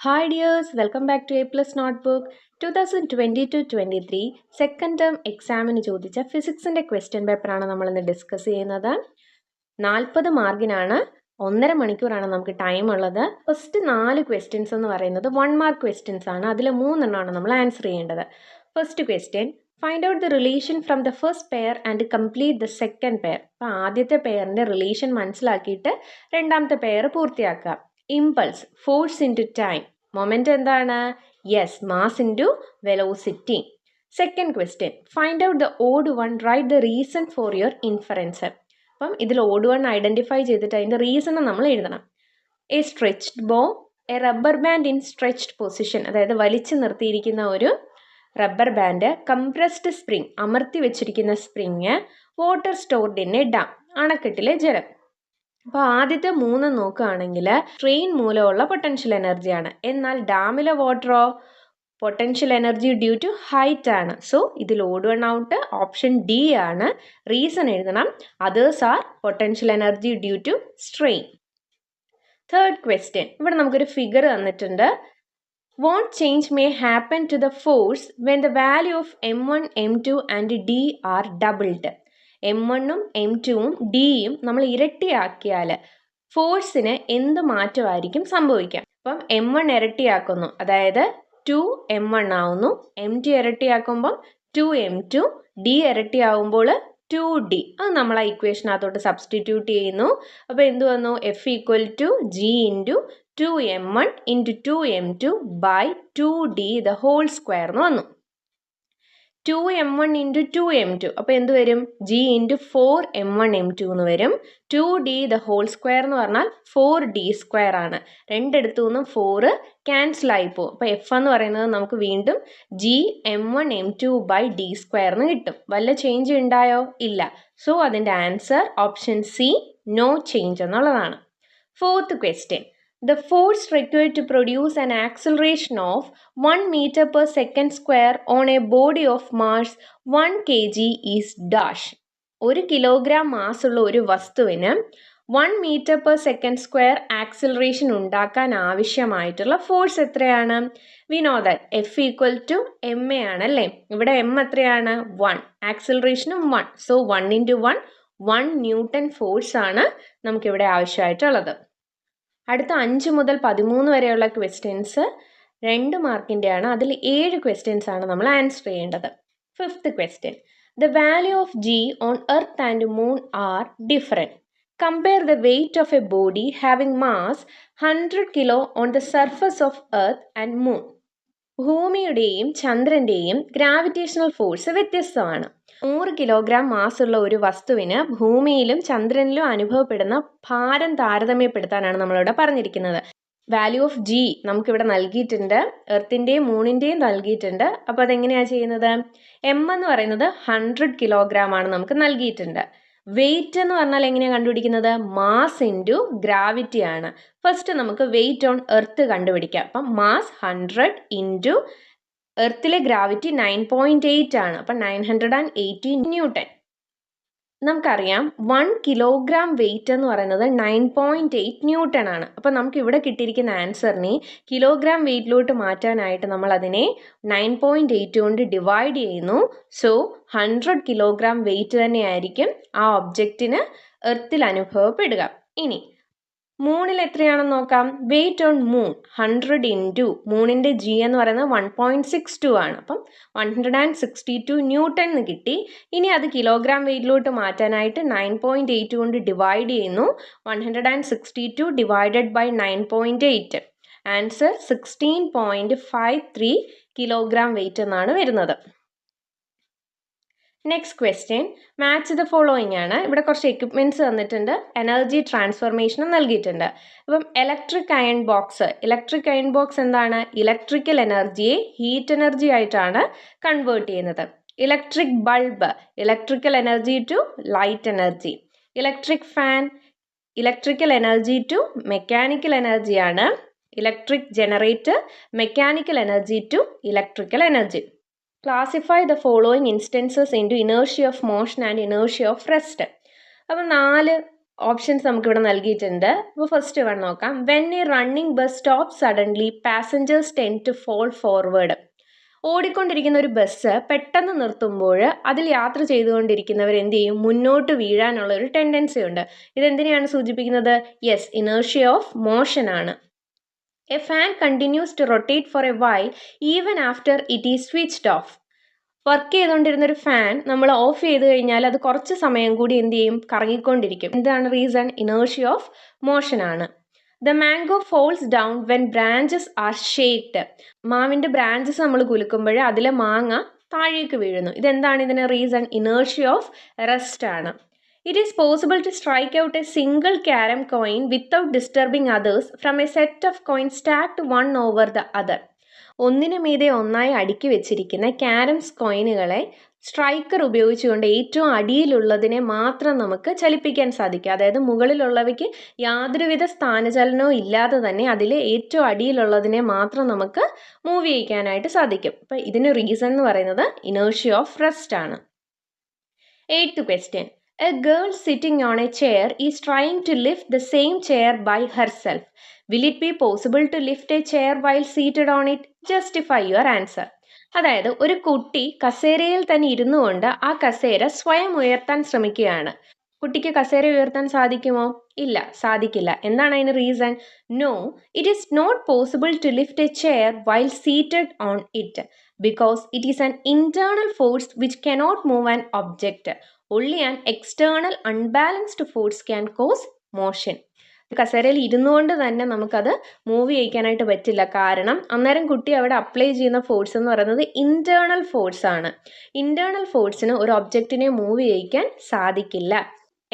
Hi dears, welcome back to aplusnotebook. 2022-23 second term എക്സാമിന് ചോദിച്ച ഫിസിക്സിൻ്റെ question പേപ്പറാണ് നമ്മളിന്ന് ഡിസ്കസ് ചെയ്യുന്നത്. 40 മാർക്കിനാണ്, 1.5 മണിക്കൂറാണ് നമുക്ക് ടൈം ഉള്ളത്. ഫസ്റ്റ് 4 ക്വസ്റ്റ്യൻസ് എന്ന് പറയുന്നത് 1 മാർക്ക് ക്വസ്റ്റ്യൻസ് ആണ്. അതിൽ 3 എണ്ണമാണ് നമ്മൾ ആൻസർ ചെയ്യേണ്ടത്. First question, find out the relation from the first pair and complete the second pair. അപ്പോൾ ആദ്യത്തെ പെയറിൻ്റെ റിലേഷൻ മനസ്സിലാക്കിയിട്ട് രണ്ടാമത്തെ പെയർ പൂർത്തിയാക്കുക. Impulse, force into time. Moment എന്താണ്? Yes, mass into velocity. Second question, find out the odd one, write the reason for your inference. അപ്പം ഇതിൽ odd one identify ചെയ്തിട്ട് അതിൻ്റെ റീസൺ നമ്മൾ എഴുതണം. എ സ്ട്രെച്ച്ഡ് ബോ, A rubber band in stretched position, അതായത് വലിച്ചു നിർത്തിയിരിക്കുന്ന ഒരു റബ്ബർ ബാൻഡ്, കംപ്രസ്ഡ് സ്പ്രിങ്, അമർത്തി വെച്ചിരിക്കുന്ന spring, water stored in A dam, അണക്കെട്ടിലെ ജലം. അപ്പോൾ ആദ്യത്തെ 3 നോക്കുകയാണെങ്കിൽ ട്രെയിൻ മൂലമുള്ള പൊട്ടൻഷ്യൽ എനർജിയാണ്. എന്നാൽ ഡാമിലെ വാട്ടറോ potential energy due to height ആണ്. സോ ഇതിൽ odd one out, option D ആണ്. റീസൺ എഴുതണം, others are potential energy due to strain. Third question, ഇവിടെ നമുക്കൊരു ഫിഗർ തന്നിട്ടുണ്ട്. What change may happen to the force when the value of m1, m2 and d are doubled? m1ഉം m2ഉം ഡിയും നമ്മൾ ഇരട്ടിയാക്കിയാൽ ഫോഴ്സിന് എന്ത് മാറ്റമായിരിക്കും സംഭവിക്കാം? അപ്പം m1 ഇരട്ടിയാക്കുന്നു, അതായത് 2m1 ആവുന്നു. m2 ഇരട്ടിയാക്കുമ്പം 2m2, d ഇരട്ടിയാവുമ്പോൾ 2d. അത് നമ്മൾ ആ ഇക്വേഷനകത്തോട്ട് സബ്സ്റ്റിറ്റ്യൂട്ട് ചെയ്യുന്നു. അപ്പോൾ എന്ത് വന്നു? F equal to g into 2m1 into 2m2 by 2d the whole square എന്ന് വന്നു. 2m1 ഇൻറ്റു 2m2, അപ്പോൾ എന്ത് വരും? g ഇൻറ്റു 4m1m2 എന്ന് വരും. 2d ദ ഹോൾ സ്ക്വയർ എന്ന് പറഞ്ഞാൽ 4d സ്ക്വയർ ആണ്. രണ്ടിടത്തു നിന്നും 4 ക്യാൻസൽ ആയി പോകും. അപ്പോൾ എഫ് എന്ന് പറയുന്നത് നമുക്ക് വീണ്ടും g m1m2 by d square എന്ന് കിട്ടും. വല്ല ചേഞ്ച് ഉണ്ടായോ? ഇല്ല. സോ അതിൻ്റെ answer option C, no change എന്നുള്ളതാണ്. Fourth question, the force required to produce an acceleration of 1 meter per second square on a body of mass 1 kg is dash. 1 kilogram മാസ്സുള്ള ഒരു വസ്തുവിന് 1 meter per second square acceleration ഉണ്ടാക്കാൻ ആവശ്യമായിട്ടുള്ള force എത്രയാണ്? We know that F equal to M A ആണല്ലേ. ഇവിടെ M എത്രയാണ്? 1, ആക്സിലറേഷനും 1. സോ 1 ഇൻറ്റു 1 ന്യൂട്ടൺ ഫോഴ്സ് ആണ് നമുക്കിവിടെ ആവശ്യമായിട്ടുള്ളത്. അടുത്ത 5 മുതൽ 13 വരെയുള്ള ക്വസ്റ്റ്യൻസ് 2 മാർക്കിൻ്റെയാണ്. അതിൽ 7 ക്വസ്റ്റ്യൻസ് ആണ് നമ്മൾ ആൻസർ ചെയ്യേണ്ടത്. Fifth question, the value of G on earth and moon are different. Compare the weight of a body having mass 100 kilo on the surface of earth and moon. ഭൂമിയുടെയും ചന്ദ്രൻ്റെയും gravitational force വ്യത്യസ്തമാണ്. 100 kilogram മാസ്സുള്ള ഒരു വസ്തുവിന് ഭൂമിയിലും ചന്ദ്രനിലും അനുഭവപ്പെടുന്ന ഭാരം താരതമ്യപ്പെടുത്താനാണ് നമ്മളിവിടെ പറഞ്ഞിരിക്കുന്നത്. വാല്യൂ ഓഫ് ജി നമുക്കിവിടെ നൽകിയിട്ടുണ്ട്, എർത്തിൻ്റെയും മൂണിൻ്റെയും നൽകിയിട്ടുണ്ട്. അപ്പോൾ അതെങ്ങനെയാണ് ചെയ്യുന്നത്? എം എന്ന് പറയുന്നത് 100 കിലോഗ്രാം ആണ് നമുക്ക് നൽകിയിട്ടുണ്ട്. വെയിറ്റ് എന്ന് പറഞ്ഞാൽ എങ്ങനെയാണ് കണ്ടുപിടിക്കുന്നത്? മാസ് ഇൻറ്റു ഗ്രാവിറ്റി ആണ്. ഫസ്റ്റ് നമുക്ക് വെയിറ്റ് ഓൺ എർത്ത് കണ്ടുപിടിക്കാം. അപ്പം മാസ് 100 ഇൻറ്റു എർത്തിലെ ഗ്രാവിറ്റി 9.8 ആണ്. അപ്പം 980 ന്യൂട്ടൺ. നമുക്കറിയാം 1 കിലോഗ്രാം വെയിറ്റ് എന്ന് പറയുന്നത് 9.8 ന്യൂട്ടൺ ആണ്. അപ്പം നമുക്ക് ഇവിടെ കിട്ടിയിരിക്കുന്ന ആൻസറിനെ കിലോഗ്രാം വെയിറ്റിലോട്ട് മാറ്റാനായിട്ട് നമ്മൾ അതിനെ 9.8 കൊണ്ട് ഡിവൈഡ് ചെയ്യുന്നു. സോ 100 കിലോഗ്രാം വെയിറ്റ് തന്നെയായിരിക്കും ആ ഒബ്ജക്റ്റിന് എർത്തിൽ അനുഭവപ്പെടുക. ഇനി മൂണിൽ എത്രയാണെന്ന് നോക്കാം. വെയിറ്റ് ഓൺ മൂൺ 100 ഇൻറ്റു മൂണിൻ്റെ ജി എന്ന് പറയുന്നത് 1.62 ആണ്. അപ്പം 162 ന്യൂട്ടൺ എന്ന് കിട്ടി. ഇനി അത് കിലോഗ്രാം വെയിറ്റിലോട്ട് മാറ്റാനായിട്ട് 9.8 കൊണ്ട് ഡിവൈഡ് ചെയ്യുന്നു. 162 divided by 9.8, answer 16.53 kilogram weight എന്നാണ് വരുന്നത്. Next question, match the following ആണ്. ഇവിടെ കുറച്ച് എക്യുപ്മെൻറ്റ്സ് തന്നിട്ടുണ്ട്, എനർജി ട്രാൻസ്ഫോർമേഷനും നൽകിയിട്ടുണ്ട്. അപ്പം ഇലക്ട്രിക് അയൺ ബോക്സ് എന്താണ്? ഇലക്ട്രിക്കൽ എനർജിയെ ഹീറ്റ് എനർജി ആയിട്ടാണ് കൺവേർട്ട് ചെയ്യുന്നത്. Electric bulb, electrical energy to light energy. Electric fan, electrical energy to mechanical എനർജിയാണ്. Electric generator, mechanical energy to electrical energy. Classify the following instances into inertia of motion and inertia of rest. അപ്പം 4 options നമുക്കിവിടെ നൽകിയിട്ടുണ്ട്. അപ്പോൾ first one നോക്കാം. When a running bus stop suddenly passengers tend to fall forward. ഓടിക്കൊണ്ടിരിക്കുന്ന ഒരു bus പെട്ടെന്ന് നിർത്തുമ്പോൾ അതിൽ യാത്ര ചെയ്തുകൊണ്ടിരിക്കുന്നവർ എന്ത് ചെയ്യും? മുന്നോട്ട് വീഴാനുള്ള ഒരു ടെൻഡൻസി ഉണ്ട്. ഇതെന്തിനെയാണ് സൂചിപ്പിക്കുന്നത്? യെസ്, ഇനേർഷ്യ ഓഫ് മോഷൻ ആണ്. A fan continues to rotate for a while even after it is switched off. Work ചെയ്തുകൊണ്ടിരുന്ന ഒരു ഫാൻ നമ്മൾ ഓഫ് ചെയ്ത് കഴിഞ്ഞാൽ അത് കുറച്ച് സമയം കൂടി എന്ത് ചെയ്യും? കറങ്ങിക്കൊണ്ടിരിക്കും. എന്താണ് റീസൺ? ഇനേർഷ്യ ഓഫ് മോഷൻ ആണ്. The mango falls down when branches are shaked. മാവിൻ്റെ ബ്രാഞ്ചസ് നമ്മൾ കുലുക്കുമ്പോൾ അതിലെ മാങ്ങ താഴേക്ക് വീഴുന്നു. ഇതെന്താണ് ഇതിന് റീസൺ? ഇനേർഷ്യ ഓഫ് റെസ്റ്റ് ആണ്. It is possible to strike out a single carom coin without disturbing others from a set of coins stacked one over the other. ഒന്നിനു മീതെ ഒന്നായി അടുക്കി വെച്ചിരിക്കുന്ന ക്യാരംസ് കോയിനുകളെ സ്ട്രൈക്കർ ഉപയോഗിച്ചുകൊണ്ട് ഏറ്റവും അടിയിലുള്ളതിനെ മാത്രം നമുക്ക് ചലിപ്പിക്കാൻ സാധിക്കും. അതായത് മുകളിലുള്ളവയ്ക്ക് യാതൊരുവിധ സ്ഥാനചലനവും ഇല്ലാതെ തന്നെ അതിൽ ഏറ്റവും അടിയിലുള്ളതിനെ മാത്രം നമുക്ക് മൂവ് ചെയ്യിക്കാനായിട്ട് സാധിക്കും. അപ്പം ഇതിന് റീസൺ എന്ന് പറയുന്നത് ഇനേർഷ്യ ഓഫ് റെസ്റ്റ് ആണ്. 8th question. A girl sitting on a chair is trying to lift the same chair by herself. Will it be possible to lift a chair while seated on it? Justify your answer. അതായത് ഒരു കുട്ടി കസേരയിൽ തന്നെ ഇരുന്നു കൊണ്ട് ആ കസേര സ്വയം ഉയർത്താൻ ശ്രമിക്കുകയാണ്. കുട്ടിക്ക് കസേര ഉയർത്താൻ സാധിക്കുമോ? ഇല്ല, സാധിക്കില്ല. എന്താണ് അതിന് reason? No, it is not possible to lift a chair while seated on it because it is an internal force which cannot move an object. Only an external unbalanced force can cause motion. കസേരയിൽ ഇരുന്നുകൊണ്ട് തന്നെ നമുക്കത് move ചെയ്യിക്കാനായിട്ട് പറ്റില്ല. കാരണം അന്നേരം കുട്ടി അവിടെ apply ചെയ്യുന്ന ഫോഴ്സ് എന്ന് പറയുന്നത് ഇന്റേണൽ ഫോഴ്സ് ആണ്. ഇന്റേണൽ ഫോഴ്സിന് ഒരു ഒബ്ജക്റ്റിനെ മൂവ് ചെയ്യിക്കാൻ സാധിക്കില്ല.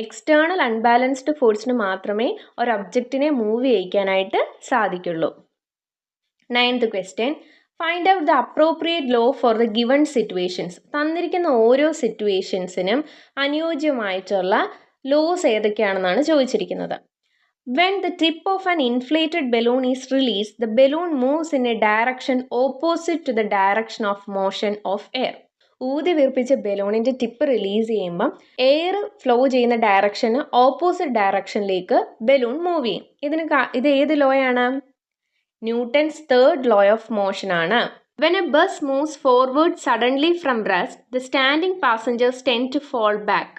എക്സ്റ്റേണൽ അൺബാലൻസ്ഡ് ഫോഴ്സിന് മാത്രമേ ഒരു ഒബ്ജക്റ്റിനെ മൂവ് ചെയ്യിക്കാനായിട്ട് സാധിക്കുള്ളൂ. 9th question. Find out the appropriate law for the given situations. തന്നിരിക്കുന്ന ഓരോ സിറ്റുവേഷൻസിനും അനുയോജ്യമായിട്ടുള്ള ലോസ് ഏതൊക്കെയാണെന്നാണ് ചോദിച്ചിരിക്കുന്നത്. When the tip of an inflated balloon is release the balloon moves in a direction opposite to the direction of motion of air. ഊതി വീർപ്പിച്ച ബലൂണിൻ്റെ tip release ചെയ്യുമ്പം എയർ ഫ്ലോ ചെയ്യുന്ന ഡയറക്ഷന് ഓപ്പോസിറ്റ് ഡയറക്ഷനിലേക്ക് ബലൂൺ മൂവ് ചെയ്യും. ഇത് ഏത് ലോയാണ്? Newton's third law of motion ആണ്. When a bus moves forward suddenly from rest the standing passengers tend to fall back.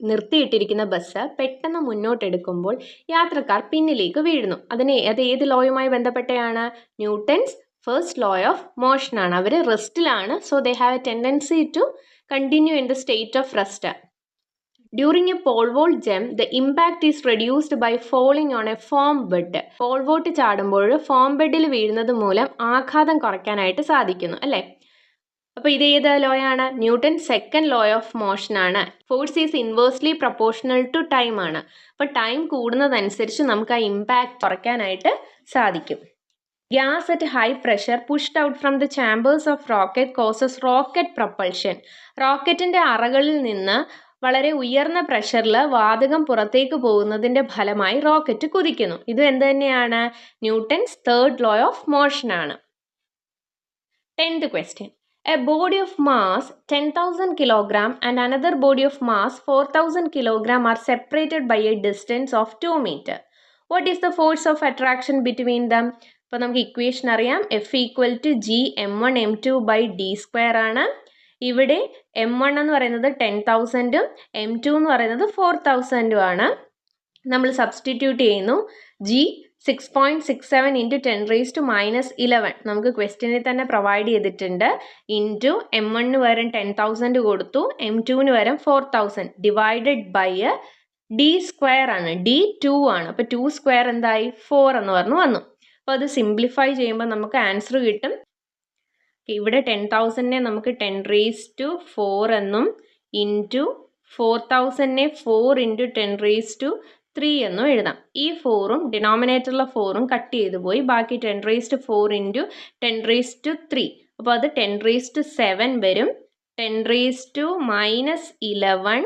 നിർത്തിയിട്ടിരിക്കുന്ന ബസ് പെട്ടെന്ന് മുന്നോട്ടെടുക്കുമ്പോൾ യാത്രക്കാർ പിന്നിലേക്ക് വീഴുന്നു. അത് ഏത് ലോയുമായി ബന്ധപ്പെട്ടയാണ്? Newton's first law of motion ആണ്. അവർ റെസ്റ്റിലാണ്. So they have a tendency to continue in the state of rest. During a pole vault jump, the impact is reduced by falling on a foam bed. Pole vault ചാടുമ്പോൾ foam ബെഡിൽ വീഴുന്നത് മൂലം ആഘാതം കുറയ്ക്കാനായിട്ട് സാധിക്കുന്നു, അല്ലേ? അപ്പോൾ ഇത് ഏത് ലോയാണ്? Newton second law of motion ആണ്. Force is inversely proportional to time ആണ്. അപ്പോൾ ടൈം കൂടുന്നതനുസരിച്ച് നമുക്ക് ആ ഇമ്പാക്റ്റ് കുറയ്ക്കാനായിട്ട് സാധിക്കും. Gas at high pressure pushed out from the chambers of rocket causes rocket propulsion. റോക്കറ്റിൻ്റെ അറകളിൽ നിന്ന് വളരെ ഉയർന്ന പ്രഷറിൽ വാതകം പുറത്തേക്ക് പോകുന്നതിൻ്റെ ഫലമായി റോക്കറ്റ് കുതിക്കുന്നു. ഇത് എന്ത് തന്നെയാണ്? Newton's third law of motion ആണ്. 10th question. A body of mass 10,000 kg and another body of mass 4,000 kg are separated by a distance of 2 meters. What is the force of attraction between them? അപ്പോൾ നമുക്ക് equation അറിയാം. F = G m1 m2 d² ആണ്. ഇവിടെ m1 എന്ന് പറയുന്നത് 10,000 m2 എന്ന് പറയുന്നത് 4,000 ആണ്. നമ്മൾ സബ്സ്റ്റിറ്റ്യൂട്ട് ചെയ്യുന്നു. G 6.67 × 10⁻⁻11 നമുക്ക് ക്വസ്റ്റ്യനിൽ തന്നെ പ്രൊവൈഡ് ചെയ്തിട്ടുണ്ട്. ഇൻറ്റു m1 പകരം 10,000 കൊടുത്തു, m2 പകരം 4,000 ഡിവൈഡഡ് ബൈ d² ആണ്. d2 ആണ്. അപ്പോൾ 2² എന്തായി? 4 എന്ന് വന്നു. അപ്പോൾ അത് സിംപ്ലിഫൈ ചെയ്യുമ്പോൾ നമുക്ക് ആൻസർ കിട്ടും. ഇവിടെ 10,000നെ നമുക്ക് 10⁻⁴ എന്നും ഇൻറ്റു 4,000നെ 4 × 10⁻³ എന്നും എഴുതാം. ഈ 4ഉം ഡിനോമിനേറ്ററിലെ 4ഉം കട്ട് ചെയ്ത് പോയി. ബാക്കി 10⁻⁴ × 10⁻³ അപ്പോൾ അത് 10⁻7 വരും. 10⁻⁻11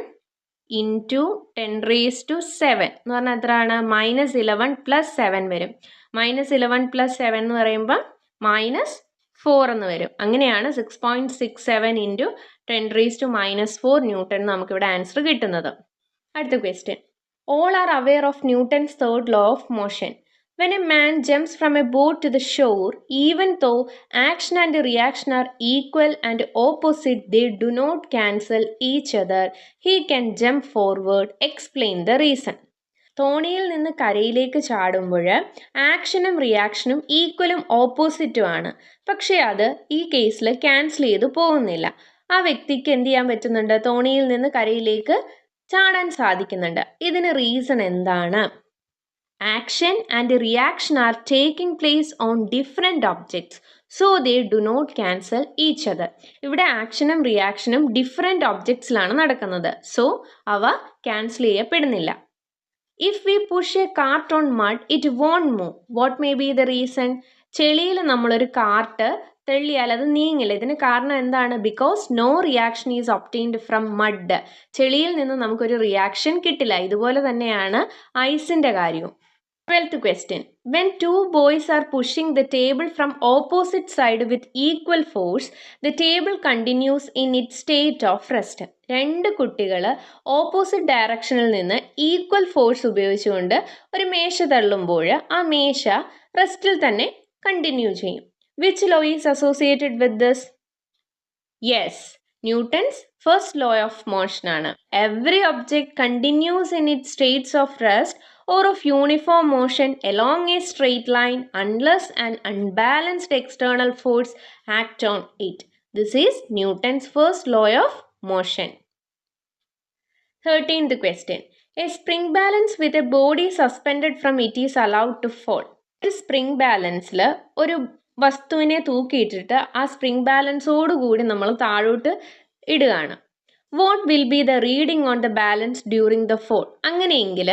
ഇൻറ്റു 10⁻7 എന്ന് പറഞ്ഞാൽ എത്രയാണ്? -11 + 7 വരും. -11 + 7 എന്ന് പറയുമ്പോൾ -4 എന്ന് വരും. അങ്ങനെയാണ് 6.67 × 10⁻⁻4 ന്യൂട്ടൺ നമുക്കിവിടെ ആൻസർ കിട്ടുന്നത്. അടുത്ത question. All are aware of Newton's third law of motion. When a man jumps from a boat to the shore, even though action and reaction are equal and opposite, they do not cancel each other. He can jump forward. Explain the reason. തോണിയിൽ നിന്ന് കരയിലേക്ക് ചാടുമ്പോൾ ആക്ഷനും റിയാക്ഷനും ഈക്വലും ഓപ്പോസിറ്റുമാണ്. പക്ഷേ അത് ഈ കേസിൽ cancel ചെയ്ത് പോകുന്നില്ല. ആ വ്യക്തിക്ക് എന്ത് ചെയ്യാൻ പറ്റുന്നുണ്ട്? തോണിയിൽ നിന്ന് കരയിലേക്ക് ചാടാൻ സാധിക്കുന്നുണ്ട്. ഇതിന് റീസൺ എന്താണ്? Action and reaction are taking place on different objects, so they do not cancel each other. ഇവിടെ ആക്ഷനും റിയാക്ഷനും ഡിഫറെൻറ്റ് ഒബ്ജക്ട്സിലാണ് നടക്കുന്നത്. സോ അവ ക്യാൻസൽ ചെയ്യപ്പെടുന്നില്ല. If we push a cart on mud, it won't move. What may be the reason? ചെളിയിൽ നമ്മളൊരു cart തള്ളിയാൽ അത് നീങ്ങില്ല. ഇതിന് കാരണം എന്താണ്? Because no reaction is obtained from mud. ചെളിയിൽ നിന്ന് നമുക്കൊരു റിയാക്ഷൻ കിട്ടില്ല. ഇതുപോലെ തന്നെയാണ് ഐസിൻ്റെ കാര്യവും. 12th question. When two boys are pushing the table from opposite side with equal force, the table continues in its state of rest. രണ്ട് കുട്ടികൾ opposite ഡയറക്ഷനിൽ നിന്ന് ഈക്വൽ ഫോഴ്സ് ഉപയോഗിച്ചുകൊണ്ട് ഒരു മേശ തള്ളുമ്പോൾ ആ മേശ റെസ്റ്റിൽ തന്നെ കണ്ടിന്യൂ ചെയ്യും. Which law is associated with this? Yes, Newton's first law of motion ആണ്. Every object continues in its states of rest or of uniform motion along a straight line unless an unbalanced external force acts on it. This is Newton's first law of motion. 13th question. A spring balance with a body suspended from it is allowed to fall. ഒരു spring ബാലൻസിൽ ഒരു വസ്തുവിനെ തൂക്കിയിട്ടിട്ട് ആ spring ബാലൻസോടുകൂടി നമ്മൾ താഴോട്ട് ഇടുകയാണ്. What will be the reading on the balance during the fall? അങ്ങനെയെങ്കിൽ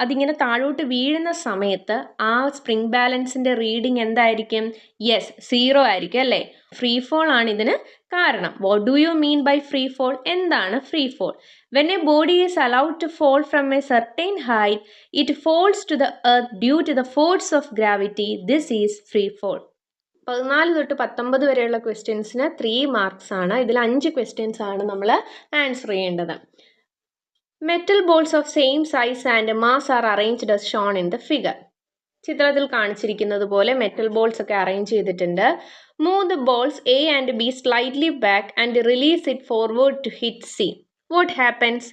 അതിങ്ങനെ താഴോട്ട് വീഴുന്ന സമയത്ത് ആ സ്പ്രിംഗ് ബാലൻസിൻ്റെ റീഡിംഗ് എന്തായിരിക്കും? യെസ്, 0 ആയിരിക്കും അല്ലേ? ഫ്രീ ഫോൾ ആണ് ഇതിന് കാരണം. What do you mean by free fall? എന്താണ് free fall? When a body is allowed to fall from a certain height, it falls to the earth due to the force of gravity. This is free fall. 14 തൊട്ട് 19 വരെയുള്ള ക്വസ്റ്റ്യൻസിന് 3 marks ആണ്. ഇതിൽ 5 questions ആണ് നമ്മൾ answer ചെയ്യേണ്ടത്. Metal balls of same size and mass are arranged as shown in the figure. ചിത്രത്തിൽ കാണിച്ചിരിക്കുന്നത് പോലെ മെറ്റൽ ബോൾസ് ഒക്കെ അറേഞ്ച് ചെയ്തിട്ടുണ്ട്. Move the balls A and B slightly back and release it forward to hit C. What happens?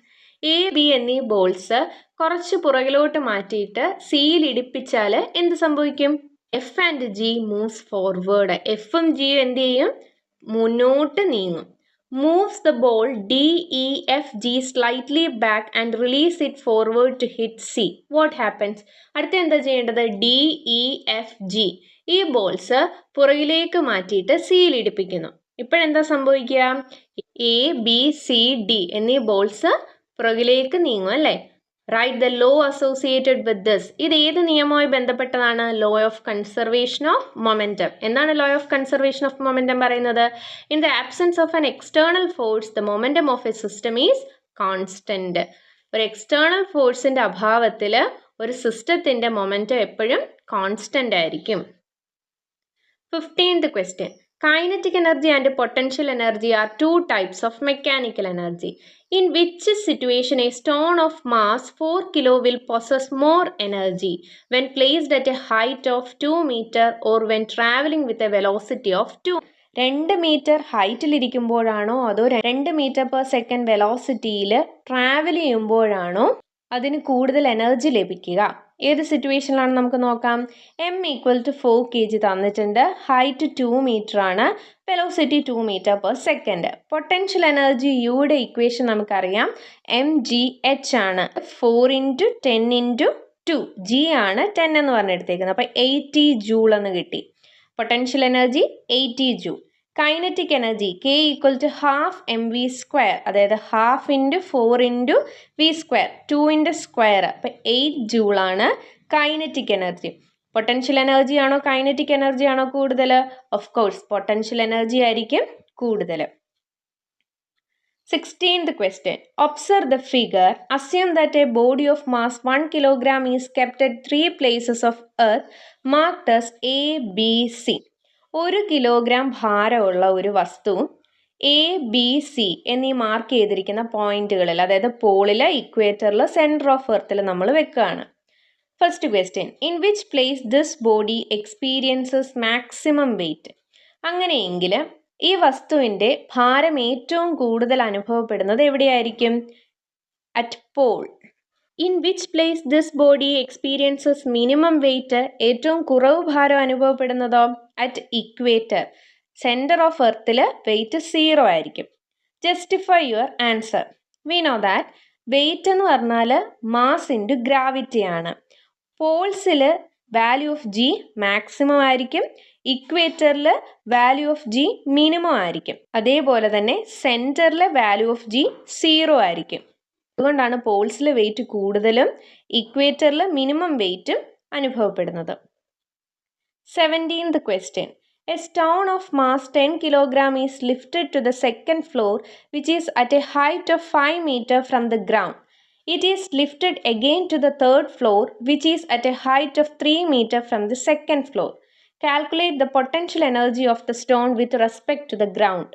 A B എന്നീ balls കുറച്ച് പുറകിലോട്ട് മാറ്റിയിട്ട് സിയിൽ ഇടിപ്പിച്ചാൽ എന്ത് സംഭവിക്കും? F and G moves forward. എഫും ജിയും എന്ത് ചെയ്യും? മുന്നോട്ട് നീങ്ങും. Moves the ball D E F G slightly back and release it forward to hit C. What happens? അടുത്ത എന്താ ചെയ്യേണ്ടത്? ഡി ഇ എഫ് ജി ഈ ബോൾസ് പുറകിലേക്ക് മാറ്റിയിട്ട് സിയിൽ ഇടിപ്പിക്കുന്നു. ഇപ്പോഴെന്താ സംഭവിക്കുക? എ ബി സി ഡി എന്നീ ബോൾസ് പുറകിലേക്ക് നീങ്ങും അല്ലേ? Write the law associated with this. ഇത് ഏത് നിയമവുമായി ബന്ധപ്പെട്ടതാണ്? Law of conservation of momentum. എന്താണ് law of conservation of momentum പറയുന്നത്? In the absence of an external force the momentum of A system is constant. ഒരു എക്സ്റ്റേണൽ ഫോഴ്സിൻ്റെ അഭാവത്തിൽ ഒരു സിസ്റ്റത്തിൻ്റെ മൊമെൻറ്റം എപ്പോഴും കോൺസ്റ്റന്റ് ആയിരിക്കും. 15th question. Kinetic energy and potential energy are two types of mechanical energy. In which situation a stone of mass 4 kilo will possess more energy when placed at a height of 2 meter or when traveling with a velocity of 2? 2 metre ഹൈറ്റിലിരിക്കുമ്പോഴാണോ അതോ 2 metre per second വെലോസിറ്റിയിൽ travel ചെയ്യുമ്പോഴാണോ അതിന് കൂടുതൽ energy ലഭിക്കുക? ഏത് സിറ്റുവേഷനിലാണ് നമുക്ക് നോക്കാം. എം ഈക്വൽ ടു 4 kg തന്നിട്ടുണ്ട്. ഹൈറ്റ് 2 മീറ്റർ ആണ്. Velocity 2 metre per second. Potential energy യുടെ ഇക്വേഷൻ നമുക്കറിയാം. എം ജി എച്ച് ആണ്. 4 × 10 × 2 ജി ആണ് 10 എന്ന് പറഞ്ഞെടുത്തേക്കുന്നത്. അപ്പോൾ 80 ജൂൾ എന്ന് കിട്ടി. Potential energy 80 joule. Kinetic energy K equal to half M V square, അതായത് half into 4 × V square 2 square. അപ്പം 8 ജൂളാണ് കൈനറ്റിക് എനർജി. പൊട്ടൻഷ്യൽ എനർജി ആണോ കൈനറ്റിക് എനർജി ആണോ കൂടുതൽ? ഓഫ് കോഴ്സ് പൊട്ടൻഷ്യൽ എനർജി ആയിരിക്കും കൂടുതൽ. 16th question. Observe the figure. Assume that a body of mass 1 kilogram is kept at 3 places of earth marked as A, B, C. 1 kilogram ഭാരമുള്ള ഒരു വസ്തു A B C എന്നീ mark ചെയ്തിരിക്കുന്ന പോയിന്റുകളിൽ, അതായത് പോളിൽ, ഇക്വേറ്ററിൽ, centre of എർത്തിൽ നമ്മൾ വെക്കുകയാണ്. First question, in which place this body experiences maximum weight. അങ്ങനെയെങ്കിൽ ഈ വസ്തുവിൻ്റെ ഭാരം ഏറ്റവും കൂടുതൽ അനുഭവപ്പെടുന്നത് എവിടെയായിരിക്കും? At pole. In which place this body experiences minimum weight, ഏറ്റവും കുറവ് ഭാരം അനുഭവപ്പെടുന്നതോ? At equator. സെൻറ്റർ ഓഫ് എർത്തിൽ വെയിറ്റ് 0 ആയിരിക്കും. Justify your answer. We know that weight എന്ന് പറഞ്ഞാൽ മാസ് ഇൻറ്റു ഗ്രാവിറ്റി ആണ്. പോൾസിൽ വാല്യൂ ഓഫ് ജി മാക്സിമം ആയിരിക്കും, ഇക്വേറ്ററിൽ വാല്യൂ ഓഫ് ജി മിനിമം ആയിരിക്കും. അതേപോലെ തന്നെ സെൻറ്ററിലെ വാല്യൂ ഓഫ് ജി 0 ആയിരിക്കും. അതുകൊണ്ടാണ് പോൾസിൽ വെയിറ്റ് കൂടുതലും ഇക്വേറ്ററിൽ മിനിമം വെയിറ്റും അനുഭവപ്പെടുന്നത്. 17th question. A stone of mass 10 kg is lifted to the second floor, which is at a height of 5 meters from the ground. It is lifted again to the third floor, which is at a height of 3 meters from the second floor. Calculate the potential energy of the stone with respect to the ground.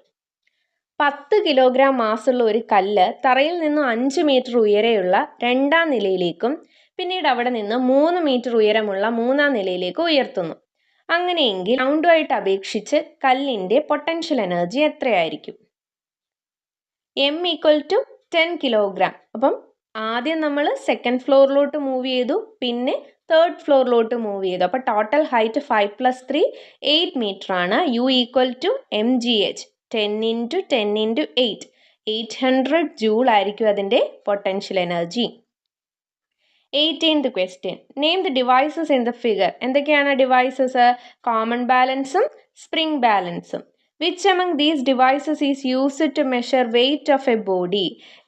10 kilogram മാസുള്ള ഒരു കല്ല് തറയിൽ നിന്ന് 5 metre ഉയരെയുള്ള 2ാം നിലയിലേക്കും പിന്നീട് അവിടെ നിന്ന് 3 metre ഉയരമുള്ള 3ാം നിലയിലേക്കും ഉയർത്തുന്നു. അങ്ങനെയെങ്കിൽ ഗ്രൗണ്ടുമായിട്ട് അപേക്ഷിച്ച് കല്ലിൻ്റെ പൊട്ടൻഷ്യൽ എനർജി എത്രയായിരിക്കും? M equal to 10 kilogram. അപ്പം ആദ്യം നമ്മൾ സെക്കൻഡ് ഫ്ലോറിലോട്ട് മൂവ് ചെയ്തു, പിന്നെ തേർഡ് ഫ്ലോറിലോട്ട് മൂവ് ചെയ്തു. അപ്പോൾ ടോട്ടൽ ഹൈറ്റ് 5 + 3 8 മീറ്റർ ആണ്. U equal to mgh 10 × 10 × 8 800 joule ആയിരിക്കും അതിൻ്റെ potential energy. 18th question. Name the devices in the figure. എന്തൊക്കെയാണ് ഡിവൈസസ്? കോമൺ ബാലൻസും സ്പ്രിംഗ് ബാലൻസും. Which among these devices is used to measure weight of a body?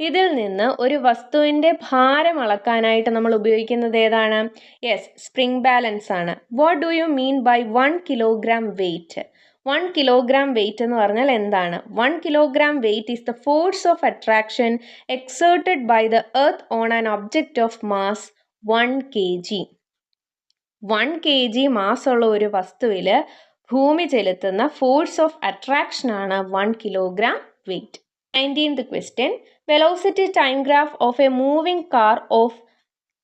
ഇതിൽ നിന്ന് ഒരു വസ്തുവിൻ്റെ ഭാരം അളക്കാനായിട്ട് നമ്മൾ ഉപയോഗിക്കുന്നത് ഏതാണ്? യെസ്, സ്പ്രിംഗ് ബാലൻസ് ആണ്. What do you mean by 1 kilogram weight? 1 kilogram weight എന്ന് പറഞ്ഞാൽ എന്താണ്? 1 kilogram weight is the force of attraction exerted by the earth on an object of mass 1 kg. 1 kg mass ഉള്ള ഒരു വസ്തുവിൽ ഭൂമി ചെലുത്തുന്ന force of attraction ആണ് 1 kilogram wait. 19th question. Velocity time graph of a moving car of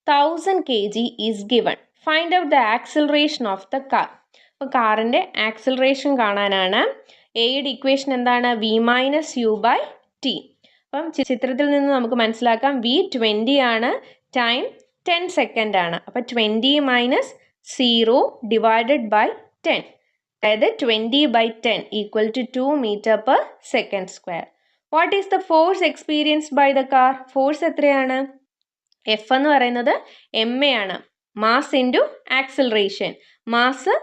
1000 kg is given. Find out the acceleration of the car. അപ്പോൾ കാറിൻ്റെ acceleration കാണാനാണ്. എയുടെ ഇക്വേഷൻ എന്താണ്? v-u/t. അപ്പം ചിത്രത്തിൽ നിന്ന് നമുക്ക് മനസ്സിലാക്കാം v 20 ആണ്, ടൈം 10 സെക്കൻഡ് ആണ്. അപ്പോൾ 20 - 0 ഡിവൈഡഡ് ബൈ 10, അതായത് 20/10 equal to 2 m/s². What is the force experienced by the car? Force എത്രയാണ്? എഫ് എന്ന് പറയുന്നത് ma ആണ്, mass into acceleration. Mass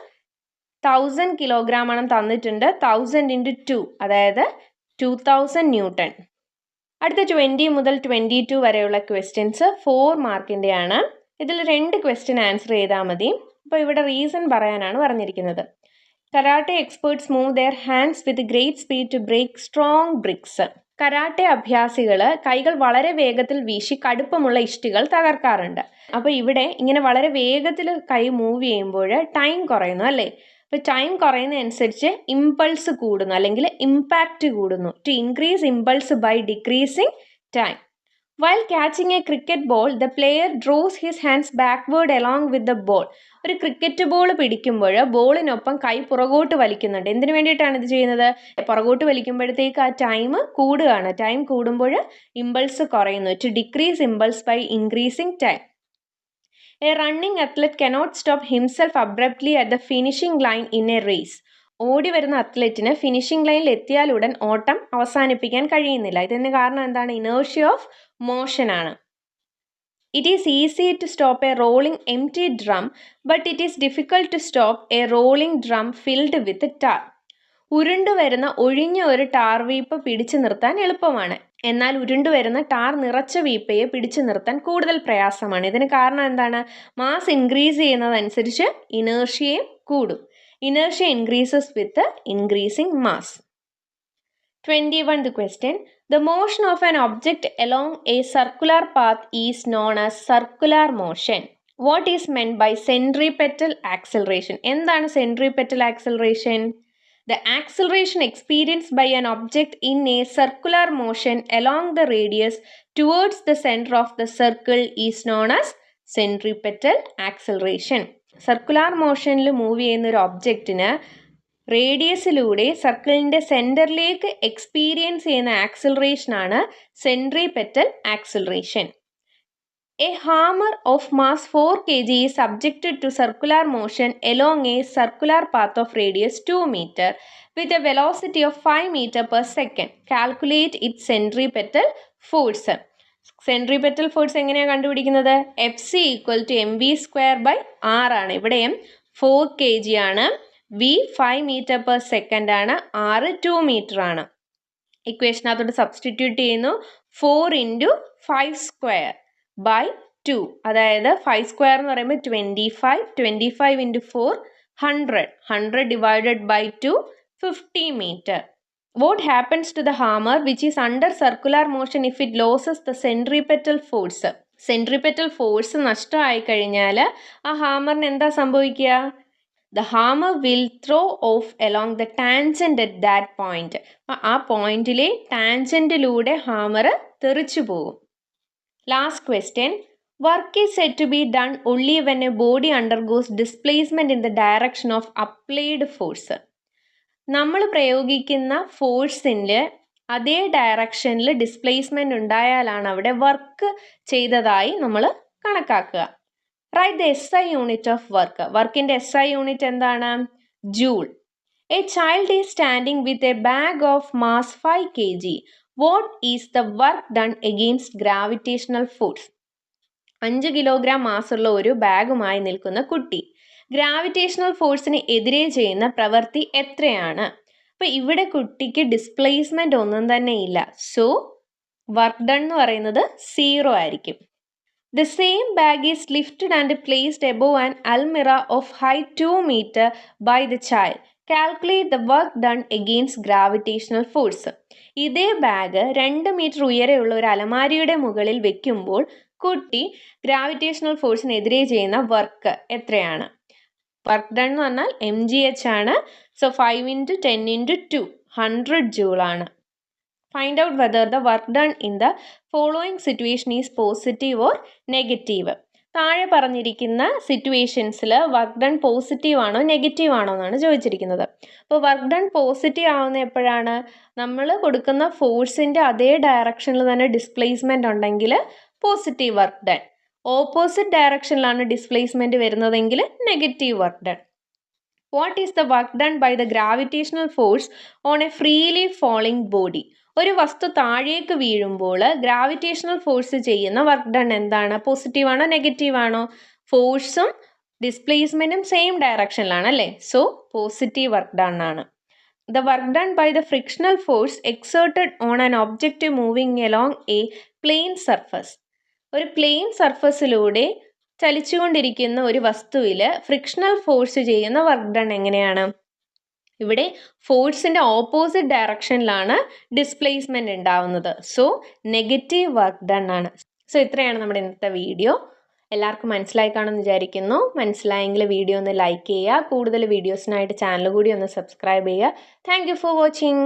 1000 kilogram ആണ് തന്നിട്ടുണ്ട്. 1000 × 2, അതായത് 2000 ന്യൂട്ടൺ. അടുത്ത 20 മുതൽ 22 വരെയുള്ള ക്വസ്റ്റ്യൻസ് 4 മാർക്കിൻ്റെയാണ്. ഇതിൽ 2 ക്വസ്റ്റ്യൻ ആൻസർ ചെയ്താൽ മതി. അപ്പോൾ ഇവിടെ റീസൺ പറയാനാണ് പറഞ്ഞിരിക്കുന്നത്. Karate experts move their hands with great speed to break strong bricks. Karate അഭ്യാസികൾ കൈകൾ വളരെ വേഗത്തിൽ വീശി കടുപ്പമുള്ള ഇഷ്ടികൾ തകർക്കാറുണ്ട്. അപ്പോൾ ഇവിടെ ഇങ്ങനെ വളരെ വേഗത്തിൽ കൈ മൂവ് ചെയ്യുമ്പോൾ ടൈം കുറയുന്നു അല്ലേ? അപ്പോൾ ടൈം കുറയുന്നതനുസരിച്ച് ഇമ്പൾസ് കൂടുന്നു, അല്ലെങ്കിൽ ഇമ്പാക്റ്റ് കൂടുന്നു. To increase impulse by decreasing time. While catching a cricket ball the player draws his hands backward along with the ball. ഒരു ക്രിക്കറ്റ് ബോൾ പിടിക്കുമ്പോൾ ബോളിനൊപ്പം കൈ പുറകോട്ട് വലിക്കുന്നുണ്ട്. എന്തിനു വേണ്ടിയിട്ടാണ് ഇത് ചെയ്യുന്നത്? പുറകോട്ട് വലിക്കുമ്പോഴത്തേക്ക് ആ ടൈം കൂടുകയാണ്. ടൈം കൂടുമ്പോൾ ഇമ്പൾസ് കുറയുന്നു. To decrease impulse by increasing time. A running athlete cannot stop himself abruptly at the finishing line in a race. ഓടി വരുന്ന അത്ലറ്റിന് ഫിനിഷിംഗ് ലൈനിൽ എത്തിയാലുടൻ ഓട്ടം അവസാനിപ്പിക്കാൻ കഴിയുന്നില്ല. ഇതിന് കാരണം എന്താണ്? ഇനേർഷ്യ ഓഫ് മോഷൻ ആണ്. It is easy to stop a rolling empty drum, but it is difficult to stop a rolling drum filled with tar. ഉരുണ്ടുവരുന്ന ഒഴിഞ്ഞ ഒരു ടാർ വീപ്പ് പിടിച്ചു നിർത്താൻ എളുപ്പമാണ്, എന്നാൽ ഉരുണ്ടുവരുന്ന ടാർ നിറച്ച വീപ്പയെ പിടിച്ചു നിർത്താൻ കൂടുതൽ പ്രയാസമാണ്. ഇതിന് കാരണം എന്താണ്? മാസ് ഇൻക്രീസ് ചെയ്യുന്നതനുസരിച്ച് ഇനേർഷ്യയും കൂടും. Inertia increases with increasing mass. 21th question. The motion of an object along a circular path is known as circular motion. What is meant by centripetal acceleration? എന്താണ് centripetal acceleration? The acceleration experienced by an object in a circular motion along the radius towards the center of the circle is known as centripetal acceleration. Circular motion move ചെയ്യുന്ന ഒരു ഒബ്ജക്റ്റിന് റേഡിയസിലൂടെ സർക്കിളിൻ്റെ സെൻറ്ററിലേക്ക് experience ചെയ്യുന്ന ആക്സിലറേഷനാണ് centripetal acceleration. A hammer of mass 4 kg is subjected to circular motion along a circular path of radius 2 meter with a velocity of 5 meter per second. Calculate its centripetal force. Centripetal force എങ്ങനെയാണ് കണ്ടുപിടിക്കുന്നത്? Fc equal to mv² r ആണ്. ഇവിടെ m 4 kg ആണ്, v 5 meter per second ആണ്, r 2 meter ആണ്. ഇക്വേഷനകത്തോട്ട് substitute ചെയ്യുന്നു. 4 into 5² by 2, അതായത് 5² എന്ന് പറയുമ്പോൾ 25, 25 into 4 100, 100 divided by 2 50 meter. What happens to the hammer which is under circular motion if it loses the centripetal force? Centripetal force നഷ്ടമായി കഴിഞ്ഞാൽ ആ ഹാമറിന് എന്താ സംഭവിക്കുക? The hammer will throw off along the tangent at that point. ആ പോയിന്റിലെ ടാൻജന്റിലൂടെ hammer തെറിച്ചു പോകും. Last question. Work is said to be done only when a body undergoes displacement in the direction of applied force. നമ്മൾ പ്രയോഗിക്കുന്ന ഫോഴ്സിൻ്റെ അതേ ഡയറക്ഷനിൽ displacement ഉണ്ടായാലാണ് അവിടെ work ചെയ്തതായി നമ്മൾ കണക്കാക്കുക. Write the SI unit of work. വർക്കിൻ്റെ SI യൂണിറ്റ് എന്താണ്? Joule. A child is standing with a bag of mass 5 kg. What is the work done against gravitational force? 5 kilogram മാസുള്ള ഒരു ബാഗുമായി നിൽക്കുന്ന കുട്ടി ഗ്രാവിറ്റേഷണൽ ഫോഴ്സിന് എതിരെ ചെയ്യുന്ന പ്രവൃത്തി എത്രയാണ്? അപ്പോൾ ഇവിടെ കുട്ടിക്ക് ഡിസ്പ്ലേസ്മെൻ്റ് ഒന്നും തന്നെ ഇല്ല. സോ വർക്ക് ഡൺ എന്ന് പറയുന്നത് 0 ആയിരിക്കും. The same bag is lifted and placed above an almirah of height 2 meter by the child. Calculate the work done against gravitational force. ഇതേ ബാഗ് 2 മീറ്റർ ഉയരെയുള്ള ഒരു അലമാരിയുടെ മുകളിൽ വെക്കുമ്പോൾ കുട്ടി ഗ്രാവിറ്റേഷണൽ ഫോഴ്സിനെതിരെ ചെയ്യുന്ന വർക്ക് എത്രയാണ്? വർക്ക് ഡൺ എന്ന് പറഞ്ഞാൽ mgh ആണ്. സോ 5 into 10 into 2 100 joule ആണ്. Find out whether the work done in the following situation is positive or negative. താഴെ പറഞ്ഞിരിക്കുന്ന സിറ്റുവേഷൻസിൽ വർക്ക് ഡൺ പോസിറ്റീവ് ആണോ നെഗറ്റീവ് ആണോ എന്നാണ് ചോദിച്ചിരിക്കുന്നത്. അപ്പോൾ വർക്ക് ഡൺ പോസിറ്റീവ് ആവുന്ന എപ്പോഴാണ്? നമ്മൾ കൊടുക്കുന്ന ഫോഴ്സിൻ്റെ അതേ ഡയറക്ഷനിൽ തന്നെ ഡിസ്പ്ലേസ്മെൻ്റ് ഉണ്ടെങ്കിൽ പോസിറ്റീവ് വർക്ക് ഡൺ. ഓപ്പോസിറ്റ് ഡയറക്ഷനിലാണ് ഡിസ്പ്ലേസ്മെൻറ്റ് വരുന്നതെങ്കിൽ negative work done. What is the work done by the gravitational force on a freely falling body? ഒരു വസ്തു താഴേക്ക് വീഴുമ്പോൾ ഗ്രാവിറ്റേഷണൽ ഫോഴ്സ് ചെയ്യുന്ന വർക്ക് ഡൺ എന്താണ്? പോസിറ്റീവ് ആണോ നെഗറ്റീവ് ആണോ? ഫോഴ്സും ഡിസ്പ്ലേസ്മെൻറ്റും സെയിം ഡയറക്ഷനിലാണ് അല്ലേ? സോ പോസിറ്റീവ് വർക്ക് ഡൺ ആണ്. The work done by the frictional force exerted on an object moving along a plane surface. ഒരു പ്ലെയിൻ സർഫസിലൂടെ ചലിച്ചുകൊണ്ടിരിക്കുന്ന ഒരു വസ്തുവിൽ ഫ്രിക്ഷണൽ ഫോഴ്സ് ചെയ്യുന്ന വർക്ക് ഡൺ എങ്ങനെയാണ്? ഇവിടെ ഫോഴ്സിൻ്റെ ഓപ്പോസിറ്റ് ഡയറക്ഷനിലാണ് ഡിസ്പ്ലേസ്മെൻറ്റ് ഉണ്ടാവുന്നത്. സോ നെഗറ്റീവ് വർക്ക് ഡൺ ആണ്. സോ ഇത്രയാണ് നമ്മുടെ ഇന്നത്തെ വീഡിയോ. എല്ലാവർക്കും മനസ്സിലായി കാണുമെന്ന് വിചാരിക്കുന്നു. മനസ്സിലായെങ്കിൽ വീഡിയോ ഒന്ന് ലൈക്ക് ചെയ്യുക. കൂടുതൽ വീഡിയോസിനായിട്ട് ചാനൽ കൂടി ഒന്ന് സബ്സ്ക്രൈബ് ചെയ്യുക. Thank you for watching.